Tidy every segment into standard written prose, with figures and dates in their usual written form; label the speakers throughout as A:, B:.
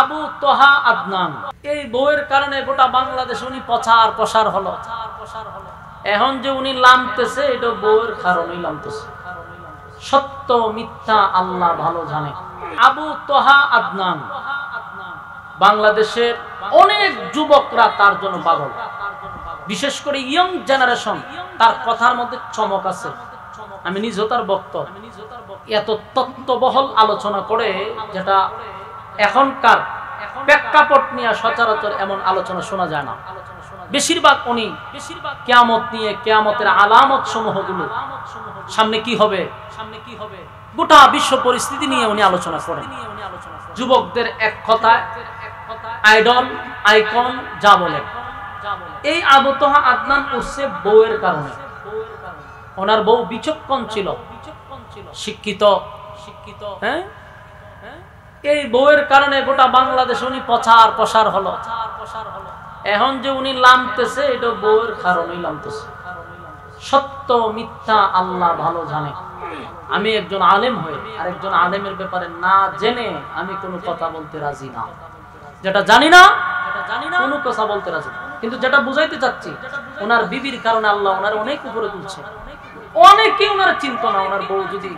A: আবু তোহা আদনান, এই বউয়ের কারণে গোটা বাংলাদেশে উনি প্রচার প্রসার হলো। এখন যে উনি লামতেছে এটা বউয়ের কারণেই লামতেছে। সত্য মিথ্যা আল্লাহ ভালো জানে। আবু তোহা আদনান, বাংলাদেশের অনেক যুবকরা তার জন্য পাগল, বিশেষ করে ইয়ং জেনারেশন। তার কথার মধ্যে চমক আছে। আমি নিজেও তার বক্ত। এত তত্ত্ববহল আলোচনা করে, যেটা এখনকার প্রেক্ষাপট নিয়ে সচরাচর এমন আলোচনা শোনা যায় না। বেশিরভাগ উনি কিয়ামত নিয়ে, কিয়ামতের আলামত সমূহগুলো, সামনে কি হবে, গোটা বিশ্ব পরিস্থিতি নিয়ে উনি আলোচনা করেন। যুবকদের এক কথায় আইডল, আইকন যা বলে। এই আবু তোহা আদনান উঠছে বউয়ের কারণে। ওনার বউ বিচক্ষণ ছিল, শিক্ষিত। হ্যাঁ, এই বউয়ের কারণে গোটা বাংলাদেশে উনি প্রচার প্রসার হলো। এখন যে উনি লামতেছে এটা বউয়ের কারণেই লামতেছে। সত্য মিথ্যা আল্লাহ ভালো জানে। আমি একজন আলেম হয়ে আরেকজন আলেমের ব্যাপারে না জেনে আমি কোনো কথা বলতে রাজি না। যেটা জানি না কোনো কথা বলতে রাজি না। কিন্তু যেটা বুঝাইতে চাচ্ছি, ওনার বিবির কারণে আল্লাহ ওনার অনেক উপরে তুলছে। অনেকে ওনার চিন্তা না, ওনার বউ যদি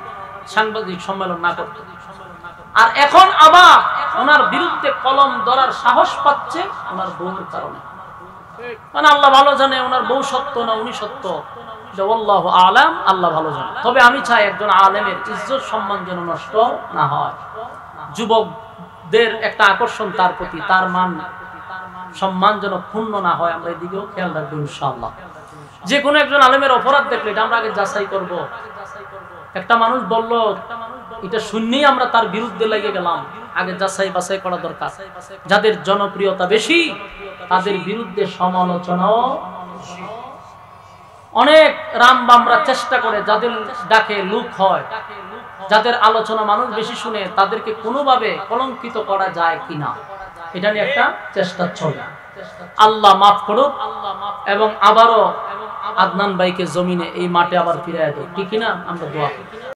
A: সাংবাদিক সম্মেলন না করত। আর এখন আবার ওনার বিরুদ্ধে কলম ধরার সাহস পাচ্ছে ওনার বউর কারণে। মানে আল্লাহ ভালো জানে ওনার বউ সত্য না উনি সত্য, আল্লাহু আলাম, আল্লাহ ভালো জানে। তবে আমি চাই একজন আলেমের ইজ্জত সম্মান যেন নষ্ট না হয়। যুবকদের একটা আকর্ষণ তার প্রতি, তার মান সম্মান যেন ক্ষুণ্ণ না হয়। আমরা এদিকেও খেয়াল রাখবো ইনশাআল্লাহ। যে কোনো একজন আলেমের অপরাধ দেখলে এটা আমরা আগে যাচাই করব। একটা মানুষ বলল, এটা শুনলেই আমরা তার বিরুদ্ধে লেগে গেলাম, আগে যাচাই বাছাই করা দরকার। যাদের জনপ্রিয়তা বেশি তাদের বিরুদ্ধে সমালোচনাও অনেক রামবামরা চেষ্টা করে, যাদের ডাকে লুক হয়, যাদের আলোচনা মানুষ বেশি শুনে, তাদেরকে কোনোভাবে কলঙ্কিত করা যায় কিনা এটা নিয়ে একটা চেষ্টা চলে। আল্লাহ মাফ করুক এবং আবারও আদনান ভাইকে জমিনে এই মাঠে আবার ফিরে দেয়, ঠিক কিনা? আমরা দোয়া করি।